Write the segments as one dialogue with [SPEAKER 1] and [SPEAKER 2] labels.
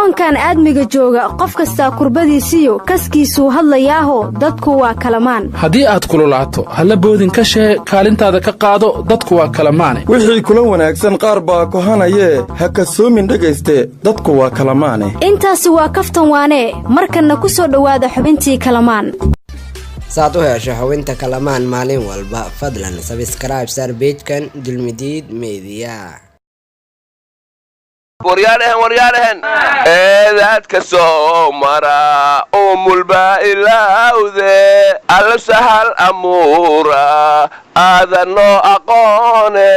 [SPEAKER 1] koonkan aadmiga jooga qof kasta kurbadiisiyo kaskiisuu hadlayaaho dadku waa kalamaan
[SPEAKER 2] haddii aad kululaato halla boodin ka shee kaalintaada ka qaado dadku waa kalamaane
[SPEAKER 3] wixii kula wanaagsan qaar baa kohanayee ha kasoomin dhegayste dadku waa kalamaane
[SPEAKER 1] intaasi waa kaftan waane markanna ku soo dhowaada xubintii kalamaan
[SPEAKER 4] saad u hesho xubinta kalamaan maalin walba fadlan subscribe sar page-kan Dulmidiid Media
[SPEAKER 5] waryaarahan eedaadka soo mara umulba ilaawde alla sahal amuura aadanoo aqoone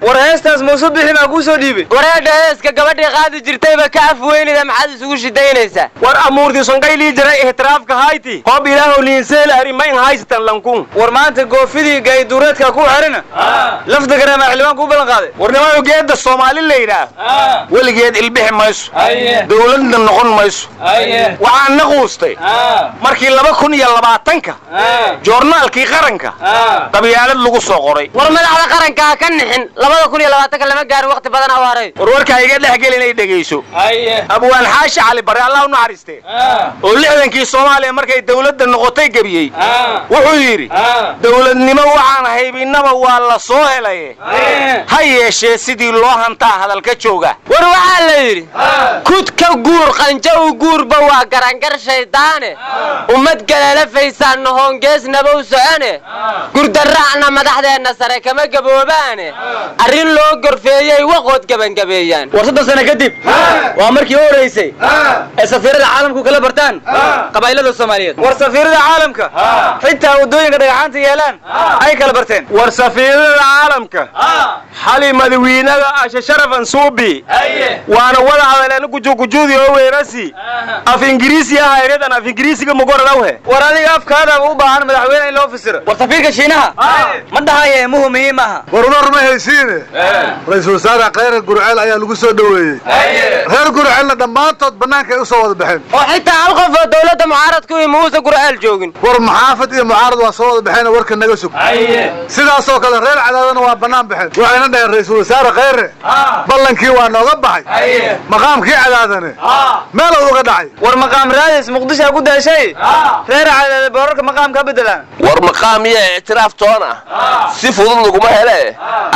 [SPEAKER 6] war heestaas muusu bixi baa kuu soo dhiibay wareedha heeska gabadhii qaadi jirtayba ka afweynida maxaad isugu shidaynaysaa war amuurtii sonqaylii jiray ihtiraafka hayti hoob ilaahow liinseela arimayn haystan lankun war maanta goofidii gayduureedka ku xirina lafda gareema xildhibaan kuu ballan qaaday warnimada geedda soomaali la yidhaah weligeed ilbixi mayso dowladna noqon mayso waxaan naquustay markii 2020ka joornaalkii qaranka qabyaalad lagu soo qoray war madaxda qaranka ka nixin 2020 lama gaar waqti badan awaaray warka iga dhaxgal inay dhageyso abwaan xaashi cali bari allah u naxariiste oo 60kii Soomaaliya markay dawladda noqotay gabiyay wuxuu yiri dawladnimo waxaan haybinaba waa la soo helay hayeeshee sidii loo hantaa hadalka jooga war waxa la yiri kudka guur qanjo guurba waa garangar shaydaane ummad galeela faysaan hoongeesnaba u socone gurdaraacna madaxdeena sare kama gaboobaane arin loo gorfeeyay waqood gabangabeeyaan war 3 sano kadib waa markii horeysay ee safiirada caalamku kala bartaan qabaylada Soomaaliyeed war safiirada caalamka xitaa wadooyinka dhagaxaanta yeelaan ay kala barteen war safiirada caalamka xali madawiinaga asha sharafan suubi waana wada hadalena gujuudi oo weerasi af ingiriisi ah hayradan af ingiriisiga mugoradawhe war adiga afkaada u baahan madaxweyne in loo fasiro war safiirka Shiinaha ma dhahaye muhiim ah
[SPEAKER 7] warwar ma haysiine ra'iisul wasaare Khayr Gurceel ayaa lagu soo dhaweeyay Khayr Gurceelna dhamaantood banaanka u soo wada baxeen
[SPEAKER 6] oo xitaa hal qof oo dawladda mucaaradku iyo Muuse Gurceel joogin
[SPEAKER 7] war maxaafad iyo mucaarad waa soo wada baxeen warka naga sug sidaas oo kale reer cadaadana waa banaan baxeen waxayna dhahay ra'iisul wasaare Khayr ballankii waa nooga baxay maqaamkii cadaadana meel uu uga dhacay
[SPEAKER 6] war maqaam raadis Muqdisho ku daashay reer cadaadada boorarka maqaamka bedelaan
[SPEAKER 5] war maqaamiye i'tiraaf toona si fudud laguma hele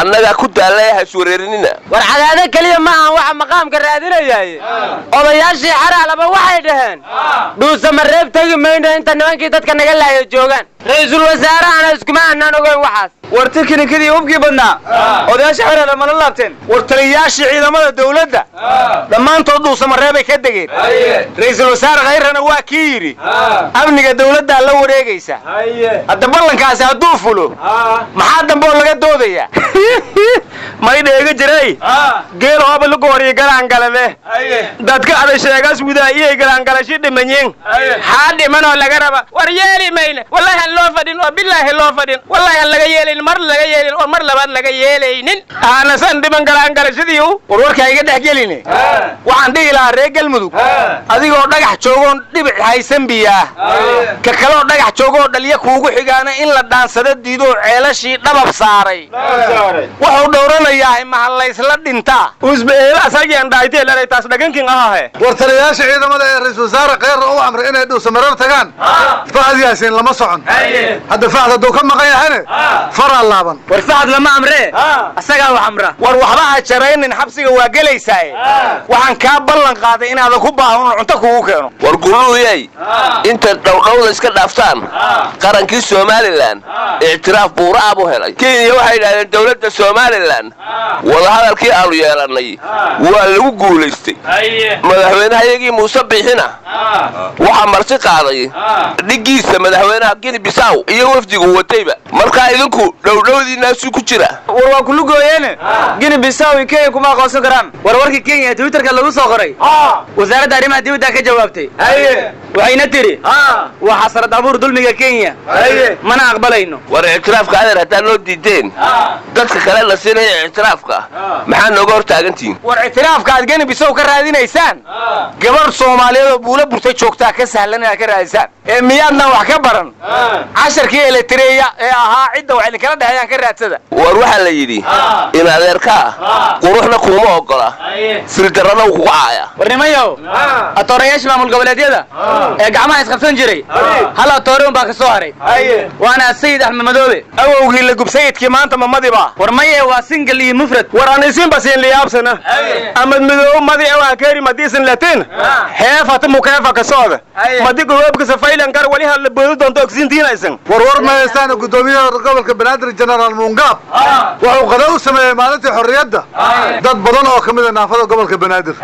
[SPEAKER 5] annaga ku daaleeyahay suureerinina
[SPEAKER 6] war cadaada kaliya ma aha waxa maqaamka raadinayay odayaashii xaraalaba waxay dhaheen dhuusa mareeb tagi mayno inta nimankii dadka naga laayo joogan ra'iisul wasaaraha iskuma aanan ogeyn waxaas war tiknikadii ubkii badnaa odayaashii xaraala ma la laabteen war taliyaashii ciidamada dawladda dhamaantood dhuusa mareebay ka degeen ra'iisul wasaare Khayrana waa kii yiri amniga dawladda la wareegaysa hadda ballankaasi hadduu fulo maxaa dambe laga doodaya may dheega jiray geel hooba lagu horiyo galaan galade dadka aday sheegaas widaayay galaan galashi dhimanyin xaadimano laga raba war yeeli mayna wallahi loo fadhin oo billahi loo fadhin wallahi laga yeelin mar laga yeelin oo mar labaad laga yeelaynin ana san dhiman galaan galashadii warka iga dhaxgeline waxaan dhihi lahaa reer Galmudug adigoo dhagax joogoon dhibic haysan biyaa ka kale oo dhagax joogoo dhaliya kuugu xigaana in la dhaansado diido ceelashii dhabab saaray wuxuu dhowranayaa mahalays la dhinta usbeela asageen dhaaytay la taas dhagankin ahahe
[SPEAKER 7] war taliyaasha ciidamada ee ra'iisul wasaare Khayr oo amray inay dhuusa marar tagaan Fahad Yaasin lama socon hadda Fahad duu ka maqan yahay fara laaban
[SPEAKER 6] war Fahad lama amre asaga wax amra war waxba ha jaraynin xabsiga waa galaysaa waxaan ka ballan qaaday inaad ku baahan cunto kugu keeno
[SPEAKER 5] war guluuyay inta dhowdhowda iska dhaaftaan qarankii Soomaaliland i'tiraaf buura abu helay Kenya waxay yiraahdeen dawladda Soomaaliland wada hadalkii aanu yeelanay waa lagu guuleystay madaxweynahayagii Muuse Bixina waxa marti qaaday dhigiisa madaxweynaha Guinea Bissau iyo wafdigu watayba marka idinku dhowdhowdiina ku jira
[SPEAKER 6] war waa kullu gooyeen Guinea Bissau iyo Kenya kuma aqoonsan karaan warwarkii Kenya Twitterka lagu soo qoray wasaaradda arrimaha dibadda ka jawaabtay waxayna tiri waa xasrad abuur dulmiga Kenya mana aqbalayno
[SPEAKER 5] war ictiraafka adeer haddaan loo diideen dadka kale la siinaya ictiraafka maxaa nooga hortaagantiin
[SPEAKER 6] war ictiraafka aad gani bisow ka raadinaysaan gabar Soomaaliyeed oo buula burtay joogtaa ka sahlan inaad ka raadisaan miyaadna wax ka baran casharkii elektreeya ee ahaa cidda wax kala dhaxayaan ka raadsada
[SPEAKER 5] war waxa la yidhi in adeerka quruxna kuma ogola fildarrada uu ku caaya
[SPEAKER 6] warnimayo atoorayaasha maamul goboleedyada ee gacmaha isqabsan jiray hal atoore baa ka soo haray waana Sayid Axmed Madoobe awowgii la gubsayidkii maanta mamadiba war maye waa single iyo mufrad war aan isin basin liyaabsana Ahmed Madoobe madi waa kaari madiisan latin heefata mukafa ka sooda madi goobka safaylan kar wali hal bood doonto ogsintiinaysan
[SPEAKER 7] war ma heestaan gudoomiyaha gobolka Banaadir General Mungab wuxuu qadaw sameeyay maalintii xorriyadda dad badan oo kamid ah naafada gobolka Banaadir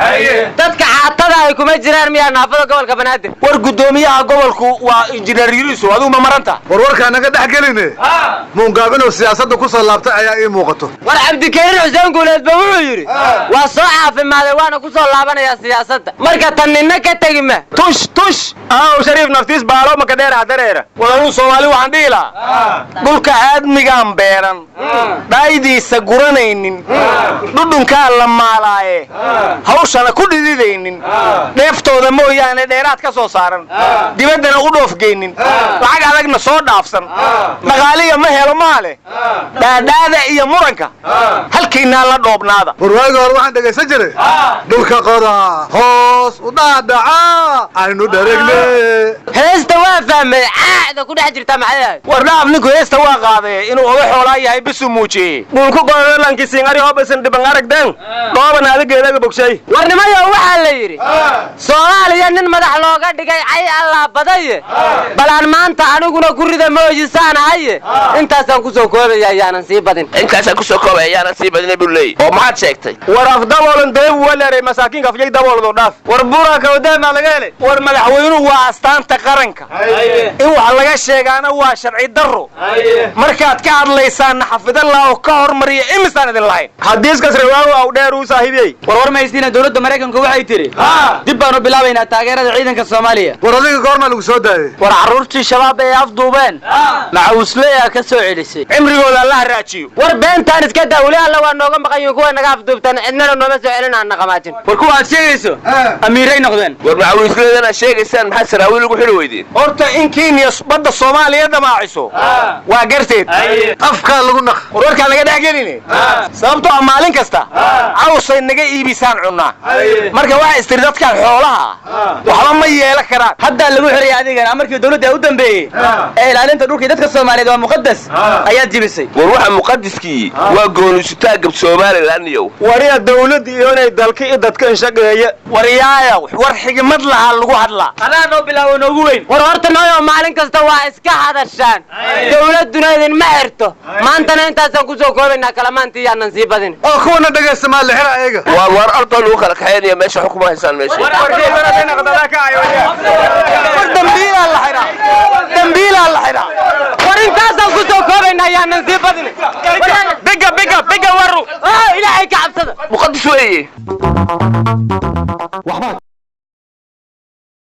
[SPEAKER 6] dadka xaatada ay kuma jiraan miyaa naafada gobolka Banaadir war gudoomiyaha gobolku waa injineer Yuriso aduu ma maranta
[SPEAKER 7] warka naga dhaxgeline Mungab inuu siyaasadda ku soo laabtay ayaa ii muuqato
[SPEAKER 6] war Cabdikariin Xuseen Guuleed baa wuxuu yiri waa soo caafimaaday waana ku soo laabanaya siyaasadda marka tanina ka tagima tush Shariif naftiis baalo ma ka dheer dareera walaal Soomaali waxaan dhigila dhulka aadmigaan beeran dhaydiisa guranaynin dhudhunka la maalaaye hawshana ku dhididaynin dheeftooda mooyaane dheeraad ka soo saaran dibaddana u dhoofgeynin lacag adagna soo dhaafsan dhaqaaliya ma helo maale dhaadhaada iyo muranka halkiina la dhoobnaada
[SPEAKER 7] warwaaga hore waxaan dhagaysan jiray dhulka qoda hoos u dhaadhaca aynu dhareegne
[SPEAKER 6] heesta waa fahmay caada ku dhex jirta maxay war dhaaf ninku heesta waa qaaday inuu oga xoolaa yahay bisu muujiyay dhulku qodolanki singari hobasan dhiban aragdan dooban adigeedaga bogshay warnimayo waxa la yiri Soomaaliya nin madax looga dhigay ay Allah baday balaan maanta aniguna ku rida moojisaan haye intaasaan ku soo koobaya yaanan sii badin bulay oo maxaad sheegtay war afdabolan deeb walaray masaakiin afjay daboldo dhaaf war buura ka wadama laga helay war madaxweynuhu waa astaanta qaranka in wax laga sheegaana waa sharci darro markaad ka hadlaysaan xafidallah oo ka hormariya imisaan idin lahayn hadiiskas reewaagu aw dheer uu saaxiibay war maystina dawladda Mareykanka waxay tiri dib baan u bilaabaynaa taageerada ciidanka Soomaaliya
[SPEAKER 7] war adiga goorma lagu soo daayay
[SPEAKER 6] war caruurtii shabaab ee afduubeen macawisleeya ka soo celisay cimrigooda Allah raajiyo war beentaan iska dawlay alla waa nooga maqan kuwa naga afduubtaan cidnana nooma soo celinaan naqamaajin war kuwa aad sheegayso amiiray noqdeen war macawisleedana sheegaysaan maxaa saraawiil ugu xiri weydeen horta in Kenya badda Soomaaliya damaaciso waa garteed
[SPEAKER 7] afka lagu naq
[SPEAKER 6] warka laga dhaxgelinay sababtoo maalin kasta awsay naga iibisaan cunaa marka waxa istiridadka xoolaha waxba ma yeelan karaan hadda lagu xiriyay adigana markii dawladda u dambeeyay ee ilaalinta dhulka dadka Soomaaliyeed waa muqaddas ayaa jibisay
[SPEAKER 5] war waxa muqaddiskii waa goonusitaag Soomaaliland iyo
[SPEAKER 6] wariya dawladda iyo inay dalka iyo dadka shaqeeya wariyaaya war xigmad laha lagu hadla anaa noo bilaawo noogu weyn war horta nooyo maalin kasta waa iska hadashaan dawladuna idin ma xirto maantana intaasaan ku soo koobaynaa kalamaantii yaanan sii badin
[SPEAKER 7] oo kuwana dhageysta ma la xira ayaga
[SPEAKER 5] war ardo lagu kala kaxeynaya meesha xukuma haysan meesha
[SPEAKER 6] dambiil la xira war intaasaan ku soo koobaynaa yaanan sii badin biga waru ilaahay ka cabsada
[SPEAKER 5] muqaddis weeye